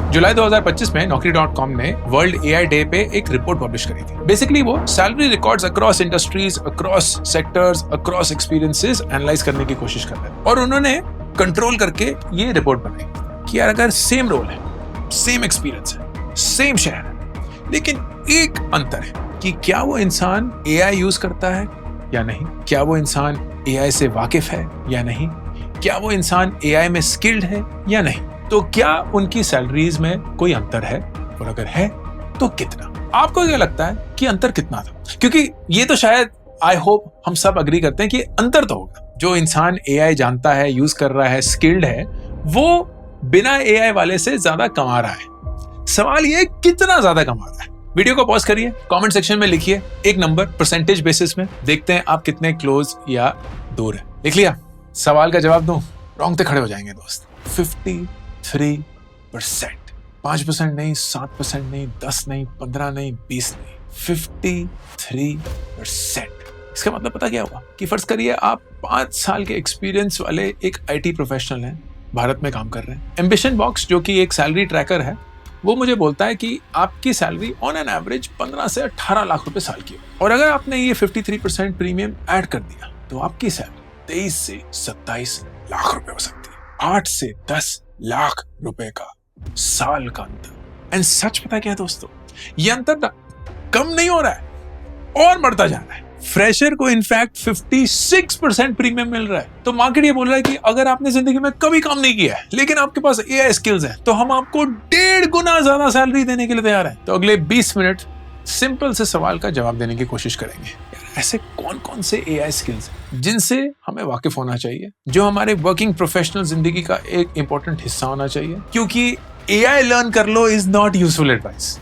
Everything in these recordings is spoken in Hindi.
जुलाई 2025 में Naukri.com ने वर्ल्ड एआई डे पे एक रिपोर्ट पब्लिश करी थी। बेसिकली वो salary records across industries, across sectors, across experiences analyse करने की कोशिश कर रहे थे और उन्होंने कंट्रोल करके ये रिपोर्ट बनाई कि यार अगर सेम रोल है, सेम एक्सपीरियंस है, सेम शहर है, लेकिन एक अंतर है कि क्या वो इंसान एआई यूज करता है या नहीं, क्या वो इंसान एआई से वाकिफ है या नहीं, क्या वो इंसान एआई में स्किल्ड है या नहीं, तो क्या उनकी सैलरीज में कोई अंतर है और अगर है तो कितना। आपको क्या लगता है कि अंतर कितना था? क्योंकि ये तो शायद आई होप हम सब अग्री करते हैं कि अंतर तो होगा। जो इंसान एआई जानता है, यूज कर रहा है, स्किल्ड है, वो बिना एआई वाले से ज्यादा कमा रहा है। सवाल ये कितना ज्यादा कमा रहा है। वीडियो को पॉज करिए, कमेंट सेक्शन में लिखिए एक नंबर परसेंटेज बेसिस में, देखते हैं आप कितने क्लोज या दूर है। लिख लिया? सवाल का जवाब दूं? रोंगटे खड़े हो जाएंगे दोस्त। 53%। 5% नहीं, 7% नहीं, 10 नहीं, 15 नहीं, 20 नहीं, 53%। इसका मतलब पता क्या हुआ कि फर्ज करिए आप 5 साल के एक्सपीरियंस वाले एक आईटी प्रोफेशनल हैं, भारत में काम कर रहे हैं। एम्बिशन बॉक्स जो कि एक सैलरी ट्रैकर है, वो मुझे बोलता है कि आपकी सैलरी ऑन एन एवरेज 15 से 18 लाख रुपए साल की हो और अगर आपने ये 53% प्रीमियम ऐड कर दिया तो आपकी सैलरी 23 से 27 लाख रुपए हो सकती है। 8 से 10 लाख रुपए का साल का अंतर। एंड सच पता क्या है दोस्तों, ये अंतर कम नहीं हो रहा है और बढ़ता जा रहा है। फ्रेशर को इनफैक्ट 56% प्रीमियम मिल रहा है। तो मार्केट ये बोल रहा है कि अगर आपने जिंदगी में कभी काम नहीं किया है लेकिन आपके पास एआई स्किल्स हैं तो हम आपको 1.5 गुना ज्यादा सैलरी देने के लिए तैयार हैं। तो अगले 20 मिनट सिंपल से सवाल का जवाब देने की कोशिश करेंगे। ऐसे कौन कौन से एआई स्किल्स हैं जिनसे हमें वाकिफ होना चाहिए, जो हमारे वर्किंग प्रोफेशनल जिंदगी का एक इंपॉर्टेंट हिस्सा होना चाहिए, क्योंकि एआई लर्न कर लो इज नॉट यूजफुल एडवाइस,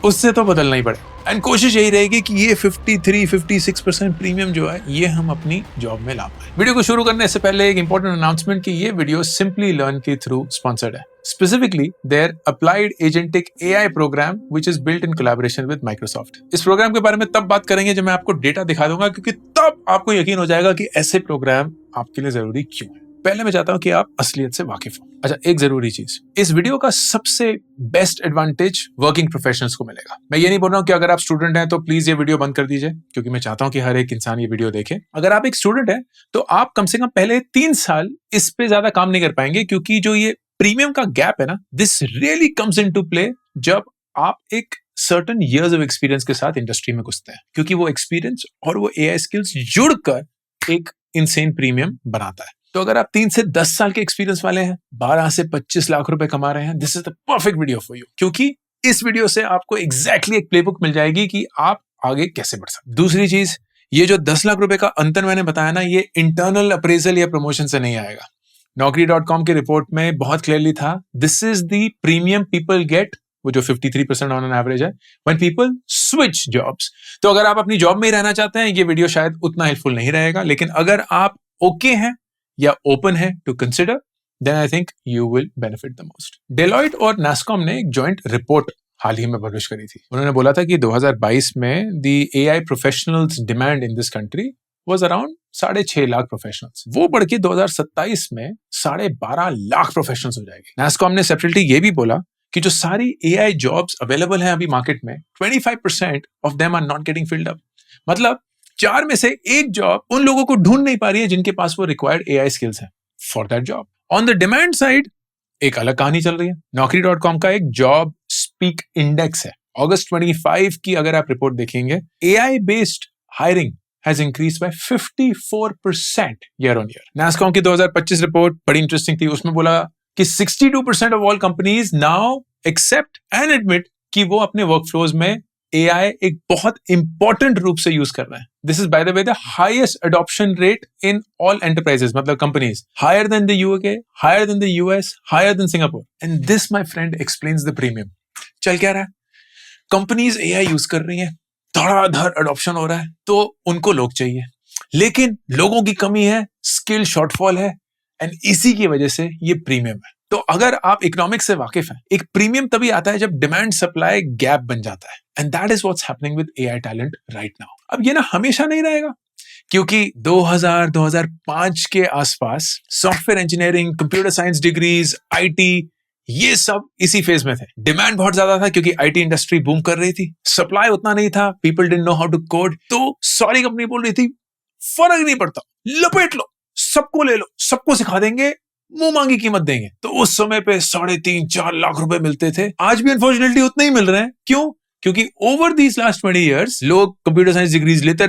उससे तो बदलना ही पड़ेगा। एंड कोशिश यही रहेगी कि ये 53-56% प्रीमियम जो है ये हम अपनी जॉब में ला पाए। वीडियो को शुरू करने से पहले एक इंपॉर्टेंट अनाउंसमेंट कि ये वीडियो सिंपली लर्न के थ्रू स्पॉन्सर्ड है, specifically their applied agentic AI program which is built in collaboration with Microsoft. इस प्रोग्राम के बारे में तब बात करेंगे जब मैं आपको डेटा दिखा दूंगा, क्योंकि तब आपको यकीन हो जाएगा कि ऐसे प्रोग्राम आपके लिए जरूरी क्यों है। पहले मैं चाहता हूं कि आप असलियत से वाकिफ हो। अच्छा, एक जरूरी चीज, इस वीडियो का सबसे बेस्ट एडवांटेज वर्किंग प्रोफेशनल्स को मिलेगा। मैं ये नहीं बोल रहा हूं कि अगर आप स्टूडेंट हैं तो प्लीज ये वीडियो बंद कर दीजिए, क्योंकि मैं चाहता हूं कि हर एक इंसान ये वीडियो देखे। अगर आप एक स्टूडेंट हैं तो आप कम से कम पहले 3 साल इस पे ज्यादा काम नहीं कर पाएंगे, क्योंकि जो ये प्रीमियम का गैप है ना, this really comes into play जब आप एक सर्टेन इयर्स ऑफ एक्सपीरियंस के साथ इंडस्ट्री में घुसते हैं, क्योंकि वो एक्सपीरियंस और वो एआई स्किल्स जुड़कर एक इनसेन प्रीमियम बनाता है। तो अगर आप 3 से 10 साल के एक्सपीरियंस वाले हैं, 12 से 25 लाख रुपए कमा रहे हैं, this is the perfect video for you, क्योंकि इस वीडियो से आपको एग्जैक्टली एक प्लेबुक मिल जाएगी कि आप आगे कैसे बढ़ सकते। दूसरी चीज, ये जो 10 लाख रुपए का अंतर मैंने बताया ना, ये इंटरनल अप्रेजल या प्रमोशन से नहीं आएगा। Naukri.com के रिपोर्ट में बहुत क्लियरली था, this is the premium people get, वो जो 53% ऑन एन एवरेज है, व्हेन पीपल स्विच जॉब्स। तो अगर आप अपनी जॉब में ही रहना चाहते हैं, ये वीडियो शायद उतना हेल्पफुल नहीं रहेगा, लेकिन अगर आप ओके हैं या ओपन है to consider, then I think you will benefit the most. Deloitte और नास्कॉम ने एक जॉइंट रिपोर्ट हाल ही में पब्लिश करी थी। उन्होंने बोला था कि 2022 में the AI professionals demand in this country was around 6.5 lakh professionals. वो बढ़ के 2027 में 12.5 लाख प्रोफेशनल्स हो जाएगी। नास्कॉम ने सेपरेटली ये भी बोला कि जो सारी एआई जॉब्स अवेलेबल हैं अभी मार्केट में, 25% of them are not getting filled up. मतलब 4 में से एक जॉब उन लोगों को ढूंढ नहीं पा रही है जिनके पास वो रिक्वायर्ड एआई स्किल्स हैं for that job. On the demand side एक अलग कहानी चल रही है। Naukri.com का एक जॉब स्पीक इंडेक्स है, अगस्त 25 की अगर आप रिपोर्ट देखेंगे, AI based hiring has increased by 54% year on year. NASSCOM की 2025 रिपोर्ट बड़ी इंटरेस्टिंग थी। उसमें बोला कि 62% of all companies now accept and admit कि वो अपने वर्कफ्लोज में एआई एक बहुत इंपॉर्टेंट रूप से यूज कर रहे हैं। This is by the way the highest adoption rate in all enterprises, मतलब companies, higher than the UK, higher than the US, higher than Singapore. And this my friend explains the premium. चल क्या रहा है, कंपनीज एआई यूज कर रही हैं, धड़ाधड़ अडॉप्शन हो रहा है, तो उनको लोग चाहिए, लेकिन लोगों की कमी है, स्किल शॉर्टफॉल है, एंड इसी की वजह से ये प्रीमियम है। तो अगर आप इकोनॉमिक्स से वाकिफ हैं, एक प्रीमियम तभी आता है जब डिमांड सप्लाई गैप बन जाता है, and that is what's happening with AI talent right now. अब ये ना हमेशा नहीं रहेगा, क्योंकि 2000-2005 के आसपास software engineering, computer science degrees, IT, ये सब इसी फेज में थे। डिमांड बहुत ज्यादा था क्योंकि आईटी इंडस्ट्री बूम कर रही थी, सप्लाई उतना नहीं था, people didn't know how to code. तो सारी कंपनी बोल रही थी फर्क नहीं पड़ता, लपेट लो, सबको ले लो, सबको सिखा देंगे, मुंह मांगी कीमत देंगे। तो उस समय पे 3.5-4 लाख रुपए मिलते थे। आज भी अनफॉर्चुनेटली उतने ही मिल रहे हैं। क्यों? क्योंकि ओवर दीज लास्ट 20 years लोग कंप्यूटर साइंस डिग्रीज लेते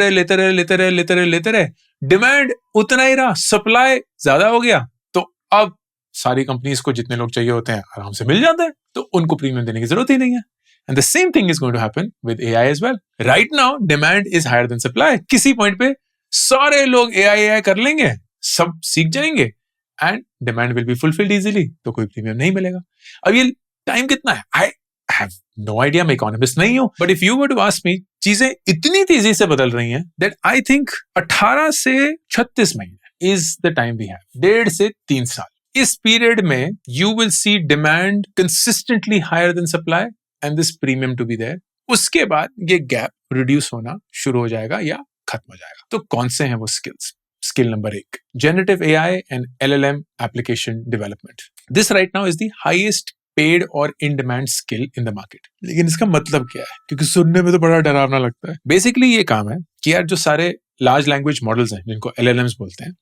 रहे, डिमांड उतना ही रहा, सप्लाई ज्यादा हो गया। तो अब सारी कंपनीज को जितने लोग चाहिए होते हैं आराम से मिल जाते हैं, तो उनको प्रीमियम देने की जरूरत ही नहीं है। And the same thing is going to happen with AI as well. Right now demand is higher than supply. किसी पॉइंट पे सारे लोग एआई कर लेंगे, सब सीख जाएंगे and demand will be fulfilled easily, तो कोई प्रीमियम नहीं मिलेगा। अब ये टाइम कितना है, आई हैव नो आइडिया, मैं इकोनॉमिस्ट नहीं हूं, but if you were to ask me, चीजें इतनी तेजी से बदल रही हैं दैट आई थिंक 18 से 36 महीने is the time we have, 1.5 से 3 साल। इस पीरियड में you will see demand consistently higher than supply and this premium to be there. उसके बाद ये गैप रिड्यूस होना शुरू हो जाएगा या खत्म हो जाएगा। तो कौन से हैं वो skills? Skill number 1, generative AI and LLM application development. This right now is the highest paid or in demand skill in the market. लेकिन इसका मतलब क्या है? क्योंकि सुनने में तो बड़ा डरावना लगता है। बेसिकली ये काम है कि यार जो सारे लार्ज लैंग्वेज मॉडल्स हैं जिनको LLMs बोलते हैं,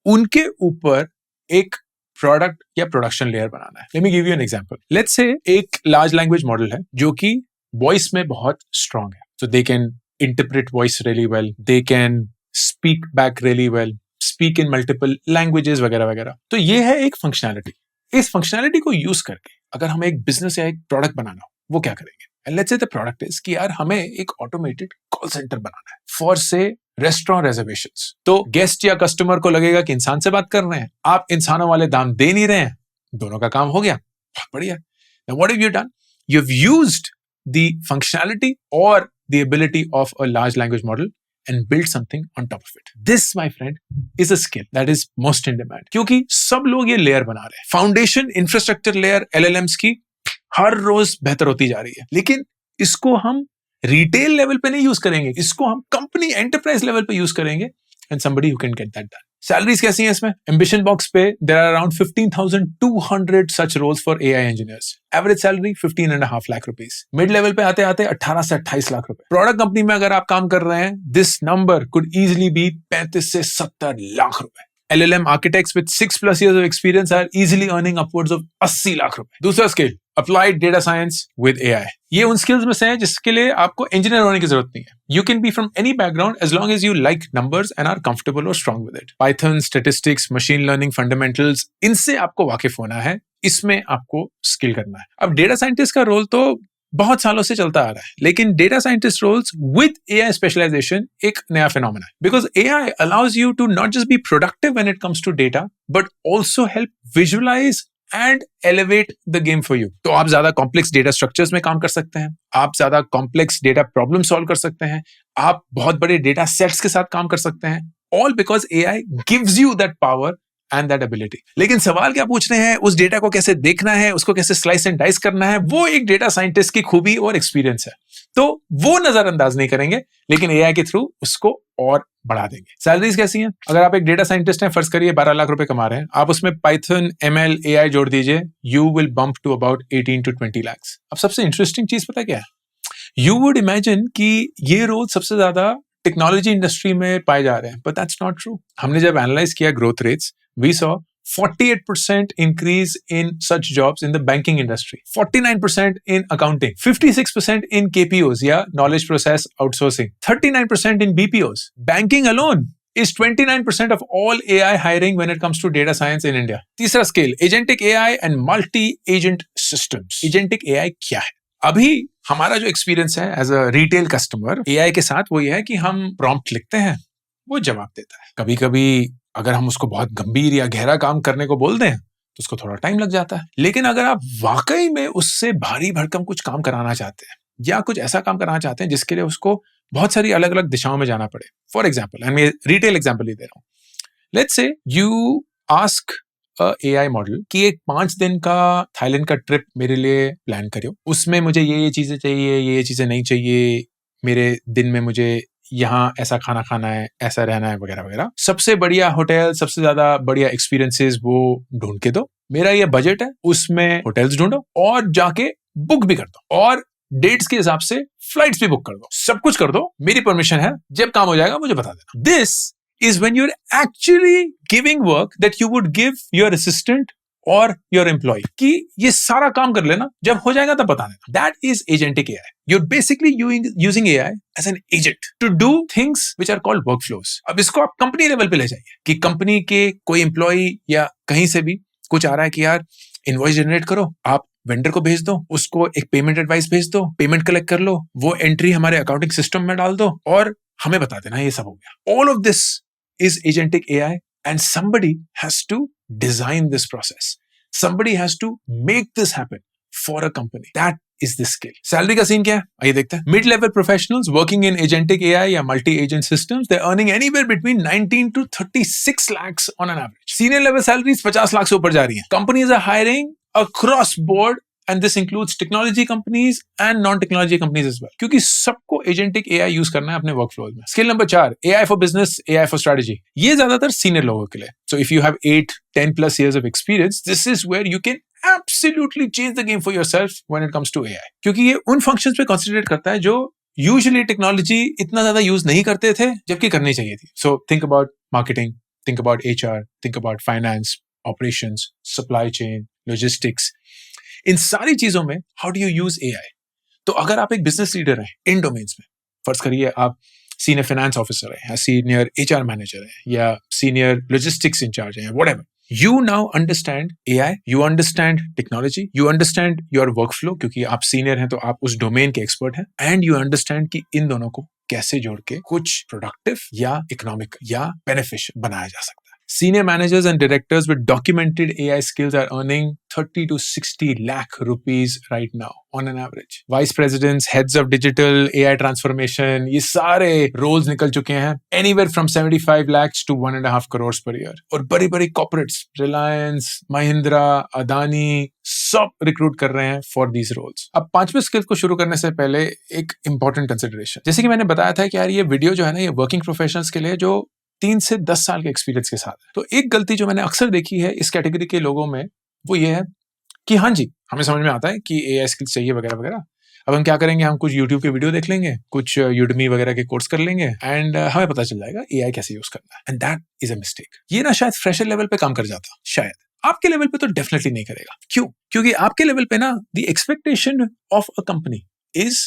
उनके ऊपर एक प्रोडक्ट या प्रोडक्शन लेयर बनाना है। Let me give you an example. Let's say एक लार्ज लैंग्वेज मॉडल है जो कि वॉइस में बहुत स्ट्रांग है, so they can interpret voice really well, they can speak back really well, speak in multiple languages वगैरह वगैरह। तो ये है एक फंक्शनैलिटी। इस फंक्शनैलिटी को यूज करके अगर हमें एक बिजनेस या एक प्रोडक्ट बनाना हो, वो क्या करेंगे? And let's say the product is कि यार हमें एक ऑटोमेटेड कॉल सेंटर बनाना है फॉर से रेस्टोरेंट रिजर्वेशंस। तो गेस्ट या कस्टमर को लगेगा कि इंसान से बात कर रहे हैं, आप इंसानों वाले दाम दे नहीं रहे हैं, दोनों का काम हो गया, बहुत बढ़िया। Now what have you done? You've used the functionality or the ability of a large language model and build something on top of it. This, my friend, is a skill that is most in demand. क्योंकि सब लोग ये लेयर बना रहे हैं। फाउंडेशन इंफ्रास्ट्रक्चर लेयर LLMs की हर रोज बेहतर होती जा रही है, लेकिन इसको हम रिटेल लेवल पे नहीं यूज करेंगे, इसको हम कंपनी एंटरप्राइज लेवल पे यूज करेंगे and somebody who can get that done. Salaries कैसी हैं इसमें? एम्बिशन बॉक्स पे there are around 15,200 such roles for AI engineers. Average salary 15.5 lakh rupees. Mid level पे आते आते 18 से 28 लाख रुपए। प्रोडक्ट कंपनी में अगर आप काम कर रहे हैं, this number could easily be 35 से 70 लाख रुपए। LLM architects with 6+ years of experience are easily earning upwards of 80 lakh रुपए। दूसरा skill, applied data science with AI। ये उन स्किल्स में से है जिसके लिए आपको इंजीनियर होने की जरूरत नहीं है। You can be from any background as long as you like numbers and are comfortable और strong with it. Python, statistics, machine learning fundamentals, इनसे आपको वाकिफ होना है, इसमें आपको स्किल करना है। अब डेटा साइंटिस्ट का रोल तो बहुत सालों से चलता आ रहा है, लेकिन data scientist roles with AI specialization एक नया फिनोमेना है। Because AI allows you to not just be productive when it comes to data, but also help visualize and elevate the game for you. तो आप ज्यादा कॉम्प्लेक्स डेटा स्ट्रक्चर्स में काम कर सकते हैं, आप ज्यादा कॉम्प्लेक्स डेटा प्रॉब्लम सॉल्व कर सकते हैं, आप बहुत बड़े डेटा सेट्स के साथ काम कर सकते हैं, all because AI gives you that power and that ability. लेकिन सवाल क्या पूछ रहे हैं, उस डेटा को कैसे देखना है, उसको कैसे स्लाइस एंड डाइस करना है, वो एक डेटा साइंटिस्ट की खूबी और एक्सपीरियंस है। तो वो नजरअंदाज नहीं करेंगे, लेकिन AI के थ्रू उसको और बढ़ा देंगे। सैलरीज कैसी हैं? अगर आप एक डेटा साइंटिस्ट हैं, फर्ज करिए 12 लाख रुपए कमा रहे हैं, आप उसमें पाइथन, ML, AI जोड़ दीजिए, you will bump to about 18 to 20 lakhs। अब सबसे इंटरेस्टिंग चीज पता क्या है? यू वुड इमेजिन कि ये रोल सबसे ज्यादा टेक्नोलॉजी इंडस्ट्री में पाए जा रहे हैं, बट दैट्स नॉट ट्रू। हमने जब एनालाइज किया growth rates, we saw 48% increase in such jobs in the banking industry, 49% in accounting, 56% in KPOs या knowledge process outsourcing, 39% in BPOs. Banking alone is 29% of all AI hiring when it comes to data science in India. तीसरा scale, agentic AI and multi-agent systems. Agentic AI क्या है? अभी हमारा जो एक्सपीरियंस है as a retail customer AI के साथ, वो ये है कि हम प्रॉम्प्ट लिखते हैं, वो जवाब देता है। कभी कभी अगर हम उसको बहुत गंभीर या गहरा काम करने को बोल दें तो उसको थोड़ा टाइम लग जाता है। लेकिन अगर आप वाकई में उससे भारी भरकम कुछ काम कराना चाहते हैं या कुछ ऐसा काम कराना चाहते हैं जिसके लिए उसको बहुत सारी अलग अलग दिशाओं में जाना पड़े, फॉर एग्जाम्पल, मैं रिटेल एग्जाम्पल ही दे रहा हूँ। Let's say you ask AI model कि एक 5 दिन का थाईलैंड का ट्रिप मेरे लिए प्लान करियो, उसमें मुझे ये चीजें चाहिए, ये चीजें नहीं चाहिए, मेरे दिन में मुझे यहाँ ऐसा खाना खाना है, ऐसा रहना है, वगैरह वगैरह। सबसे बढ़िया होटल, सबसे ज्यादा बढ़िया एक्सपीरियंसेस वो ढूंढ के दो मेरा ये बजट है, उसमें होटल्स ढूंढो और जाके बुक भी कर दो और डेट्स के हिसाब से फ्लाइट्स भी बुक कर दो, सब कुछ कर दो, मेरी परमिशन है, जब काम हो जाएगा मुझे बता देना। This is when you're actually giving work that you would give your assistant or your employee कि ये सारा काम कर लेना, जब हो जाएगा तब बता देना। That is agentic AI. You're basically using AI as an agent to do things which are called workflows. अब इसको आप कंपनी लेवल पे ले जाइए कि कंपनी के कोई एम्प्लॉय या कहीं से भी कुछ आ रहा है कि यार इनवॉइस जनरेट करो, आप वेंडर को भेज दो, उसको एक पेमेंट एडवाइस भेज दो, पेमेंट कलेक्ट कर लो, वो एंट्री हमारे अकाउंटिंग सिस्टम में डाल दो और हमें बता देना ये सब हो गया। All of this is agentic AI and somebody has to design this process. Somebody has to make this happen for a company. That is the skill. Salary का सीन क्या है? आइए देखते हैं। Mid-level professionals working in agentic AI या multi-agent systems, they're earning anywhere between 19 to 36 lakhs on an average. Senior level salaries 50 lakh से ऊपर जा रही हैं। Companies are hiring across board and this includes technology companies and non-technology companies as well. क्योंकि सबको agentic AI यूज करना है अपने workflows में। Skill number 4, AI for business, AI for strategy. ये ज्यादातर senior लोगों के लिए। So if you have 8-10 plus years of experience, this is where you can absolutely change the game for yourself when it comes to AI. क्योंकि ये उन functions पे concentrate करता है जो usually technology इतना ज्यादा यूज नहीं करते थे, जबकि करनी चाहिए थी। So think about marketing, think about HR, think about finance, operations, supply chain, logistics. इन सारी चीजों में how do you use AI? तो अगर आप एक बिजनेस लीडर हैं इन डोमेन्स में, फर्ज करिए आप सीनियर फाइनेंस ऑफिसर हैं या सीनियर एचआर मैनेजर हैं या सीनियर लॉजिस्टिक्स इंचार्ज हैं, whatever, you now understand AI, you understand technology, you understand your workflow क्योंकि आप सीनियर हैं तो आप उस डोमेन के एक्सपर्ट हैं, एंड यू अंडरस्टैंड कि इन दोनों को कैसे जोड़ के कुछ प्रोडक्टिव या इकोनॉमिक या बेनिफिशियल बनाया जा सकता है। Senior managers and directors with documented AI skills are earning 30 to 60 lakh rupees right now on an average. Vice presidents, heads of digital, AI transformation, ये सारे roles निकल चुके हैं, anywhere from 75 lakhs to 1.5 crores per year. और बड़ी बड़ी corporates, Reliance, Mahindra, Adani, सब recruit कर रहे हैं for these roles. अब 5वें skills को शुरू करने से पहले एक important consideration. जैसे कि मैंने बताया था कि यार ये वीडियो जो है ना ये working professionals के लिए जो 3 से 10 साल के एक्सपीरियंस के साथ है। तो एक गलती जो मैंने अक्सर देखी है इस कैटेगरी के लोगों में वो ये है कि हाँ जी, हमें समझ में आता है कि एआई स्किल्स चाहिए वगैरह वगैरह, अब हम क्या करेंगे, हम कुछ यूट्यूब के वीडियो देख लेंगे, कुछ यूडमी वगैरह के कोर्स कर लेंगे एंड हमें पता चल जाएगा एआई कैसे यूज करना है, and that is a mistake. ये ना शायद फ्रेशर लेवल पे काम कर जाता, शायद आपके लेवल पे तो डेफिनेटली नहीं करेगा। क्यों? क्योंकि आपके लेवल पे ना the expectation of a company is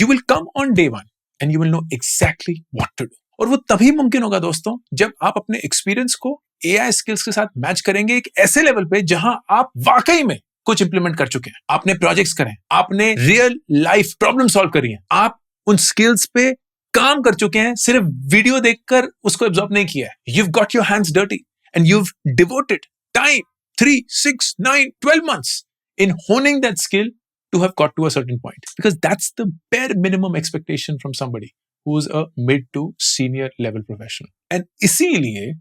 you will come on day 1 and you will know exactly what to do. और वो तभी मुमकिन होगा दोस्तों जब आप अपने एक्सपीरियंस को एआई स्किल्स के साथ मैच करेंगे एक ऐसे लेवल पे जहां आप वाकई में कुछ इंप्लीमेंट कर चुके हैं, आपने प्रोजेक्ट्स करे, आपने रियल लाइफ प्रॉब्लम सॉल्व करी है, आप उन स्किल्स पे काम कर चुके हैं, सिर्फ वीडियो देखकर उसको एब्जॉर्ब नहीं किया है। You've got your hands dirty and you've devoted time 3, 6, 9, 12 months in honing that skill to have got to a certain point, because that's the bare minimum expectation from somebody who's a mid to senior level professional. And इसीलिए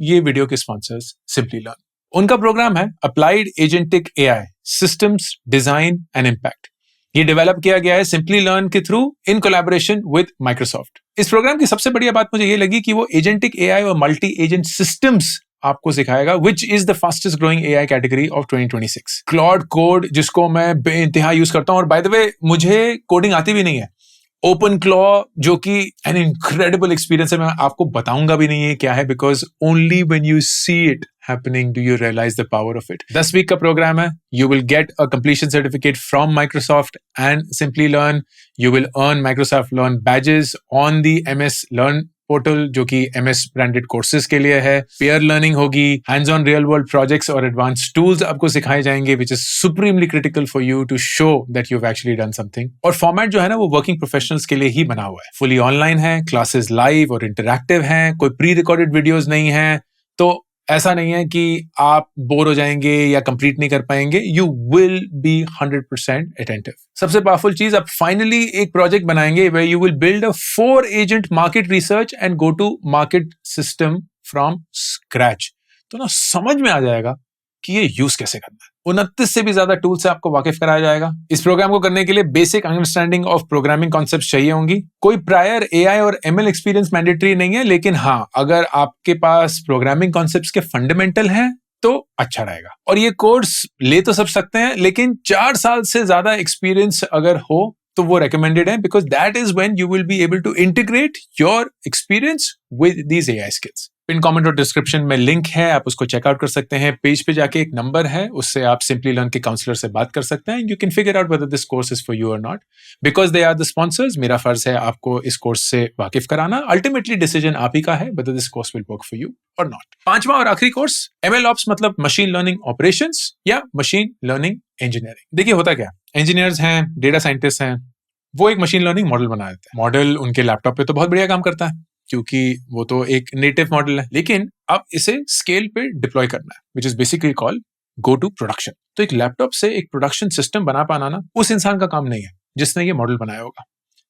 ये वीडियो के स्पॉन्सर्स सिंपली लर्न, उनका प्रोग्राम है applied agentic AI systems design and impact. ये डेवलप किया गया है सिंपली लर्न के through in collaboration with Microsoft. इस प्रोग्राम की सबसे बढ़िया बात मुझे ये लगी कि वो एजेंटिक एआई और मल्टी एजेंट सिस्टम्स आपको सिखाएगा, which is the fastest growing AI category of 2026। Claude code जिसको मैं बेइंतहा यूज करता हूं, और बाय द वे मुझे कोडिंग आती भी नहीं है। ओपन क्लॉ जो कि एन इनक्रेडिबल एक्सपीरियंस है, मैं आपको बताऊंगा भी नहीं है क्या है, because only when you see it happening do you realize the power of it. 10 week का प्रोग्राम है, you will get a completion certificate from Microsoft and Simplilearn, you will earn Microsoft learn badges on the MS learn portal जो कि एमएस ब्रांडेड कोर्सेज के लिए है। पेयर लर्निंग होगी, hands on real world projects और एडवांस टूल्स आपको सिखाए जाएंगे, which is supremely critical for you to show that you have actually done something. और फॉर्मेट जो है ना वो वर्किंग प्रोफेशनल्स के लिए ही बना हुआ है, फुली ऑनलाइन है, क्लासेस लाइव और इंटरैक्टिव हैं, कोई प्री रिकॉर्डेड वीडियोज नहीं है, तो ऐसा नहीं है कि आप बोर हो जाएंगे या कंप्लीट नहीं कर पाएंगे, यू विल बी 100% अटेंटिव। सबसे पावरफुल चीज, आप फाइनली एक प्रोजेक्ट बनाएंगे where you will build a 4 agent market research and go to market system from scratch. तो ना समझ में आ जाएगा कि ये यूज कैसे करना है। 29 से भी ज्यादा टूल से आपको वाकिफ कराया जाएगा। इस प्रोग्राम को करने के लिए basic understanding of programming concepts चाहिए होंगी। कोई प्रायर एआई और एमएल एक्सपीरियंस मैंडेटरी नहीं है, लेकिन हाँ, अगर आपके पास प्रोग्रामिंग कॉन्सेप्ट्स के फंडामेंटल हैं तो अच्छा रहेगा। और ये कोर्स ले तो सब सकते हैं, लेकिन 4 साल से ज्यादा एक्सपीरियंस अगर हो तो वो रेकमेंडेड है, because that is when you will be able to integrate your experience with these AI skills. Pin comment और डिस्क्रिप्शन में लिंक है, आप उसको चेकआउट कर सकते हैं। पेज पे जाके एक नंबर है, उससे आप सिंपली लर्न के काउंसलर से बात कर सकते हैं। You can figure out whether this course is for you or not, because they are the sponsors. मेरा फर्ज है आपको इस कोर्स से वाकिफ कराना। अल्टीमेटली डिसीजन आप ही का है weather this course will work for you or not. 5वां और आखिरी कोर्स, एमएल ऑप्स मतलब मशीन लर्निंग ऑपरेशंस या मशीन लर्निंग इंजीनियरिंग। देखिए होता क्या, इंजीनियर्स हैं, डेटा साइंटिस्ट हैं, वो एक मशीन लर्निंग मॉडल बना देते हैं। मॉडल उनके लैपटॉप पे तो बहुत बढ़िया काम करता है, क्योंकि वो तो एक नेटिव मॉडल है, लेकिन अब इसे स्केल पे डिप्लॉय करना है, which is basically called go to production. तो एक लैपटॉप से एक प्रोडक्शन सिस्टम बना पाना ना उस इंसान का काम नहीं है जिसने ये मॉडल बनाया होगा।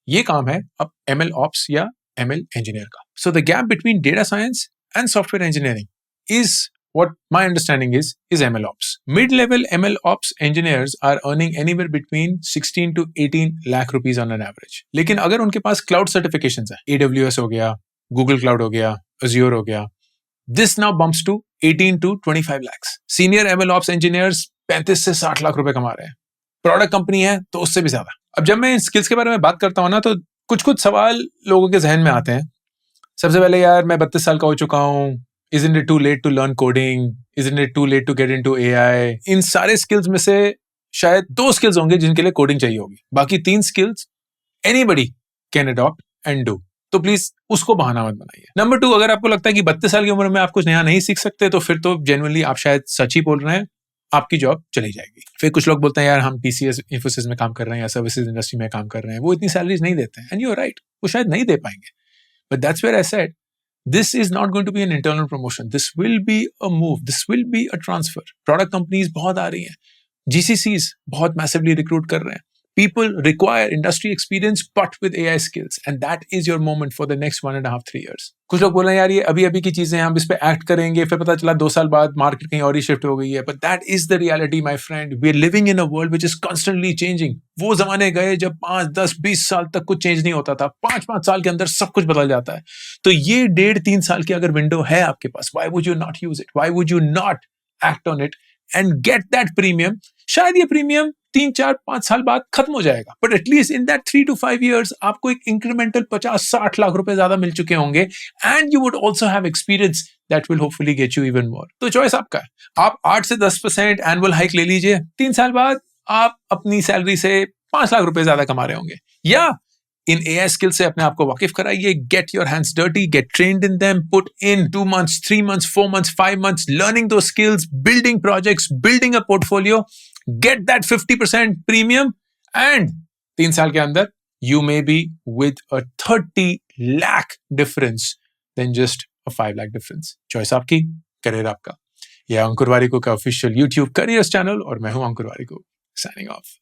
ये काम है अब एमएल ऑप्स या एमएल इंजीनियर का। So the gap between data science and software engineering is what my understanding is ML ops. Mid-level ML ops engineers are earning anywhere between 16 to 18 lakh rupees on an average. लेकिन अगर उनके पास cloud certifications है, AWS हो गया, Google Cloud हो गया, Azure हो गया, this now bumps to 18 to 25 lakhs. Senior ML ops engineers 35 से 60 लाख रुपए कमा रहे हैं। प्रोडक्ट कंपनी है तो उससे भी ज्यादा। अब जब मैं इन स्किल्स के बारे में बात करता हूँ ना, तो कुछ सवाल लोगों के जहन में आते हैं। सबसे पहले, यार मैं 32 साल का हो चुका हूँ, isn't it too late to learn coding? Isn't it too late to get into AI? इन सारे स्किल्स में से शायद 2 स्किल्स होंगे जिनके लिए कोडिंग चाहिए होगी, बाकी 3 skills anybody can adopt and do. तो प्लीज उसको बहाना मत बनाइए। नंबर 2, अगर आपको लगता है कि 32 साल की उम्र में आप कुछ नया नहीं सीख सकते, तो फिर तो जेन्युइनली आप शायद सच ही बोल रहे हैं, आपकी जॉब चली जाएगी। फिर कुछ लोग बोलते हैं, यार हम टीसीएस इंफोसिस में काम कर रहे हैं या सर्विसेज इंडस्ट्री में काम कर रहे हैं, वो इतनी सैलरीज नहीं देते हैं, एंड यू आर राइट, वो शायद नहीं दे पाएंगे। But that's where I said, this is not going to be an internal promotion. This will be a move. This will be a transfer. Product companies बहुत आ रही हैं, GCCs बहुत massively recruit कर रहे हैं. People require industry experience but with AI skills, and that is your moment for the next 1.5-3 years. कुछ लोग बोल रहे हैं, यार ये अभी की चीजें हैं, हम इस पे एक्ट करेंगे, फिर पता चला 2 साल बाद मार्केट कहीं और ही शिफ्ट हो गई है। But that is the reality, my friend. We are living in a world which is constantly changing. वो जमाने गए जब 5, 10, 20 साल तक कुछ चेंज नहीं होता था। 5 साल के अंदर सब कुछ बदल जाता है। तो ये 1.5-3 साल की अगर विंडो है आपके पास, why would you not use it? Why would you not act on it and get that premium? शायद ये प्रीमियम 3, 4, 5 साल बाद खत्म हो जाएगा, but at least in that 3 to 5 years आपको एक इंक्रीमेंटल 50-60 लाख रुपए ज्यादा मिल चुके होंगे, and you would also have experience that will hopefully get you even more. तो चॉइस आपका है, आप 8 से 10% एनुअल हाइक ले लीजिए, 3 साल बाद आप अपनी सैलरी से 5 लाख रुपए ज्यादा कमा रहे होंगे, या इन AI स्किल से अपने आप को वाकिफ कराइए, get your hands dirty, get trained in them, put in 2 months, 3 months, 4 months, 5 months, learning those skills, building projects, building a portfolio, get that 50% premium, and 3 साल के अंदर you may be with a 30 lakh difference than just a 5 lakh difference. Choice आपकी, करियर आपका। यह अंकुर वारिको का ऑफिशियल YouTube करियर्स चैनल, और मैं हूं अंकुर वारिको, साइनिंग ऑफ।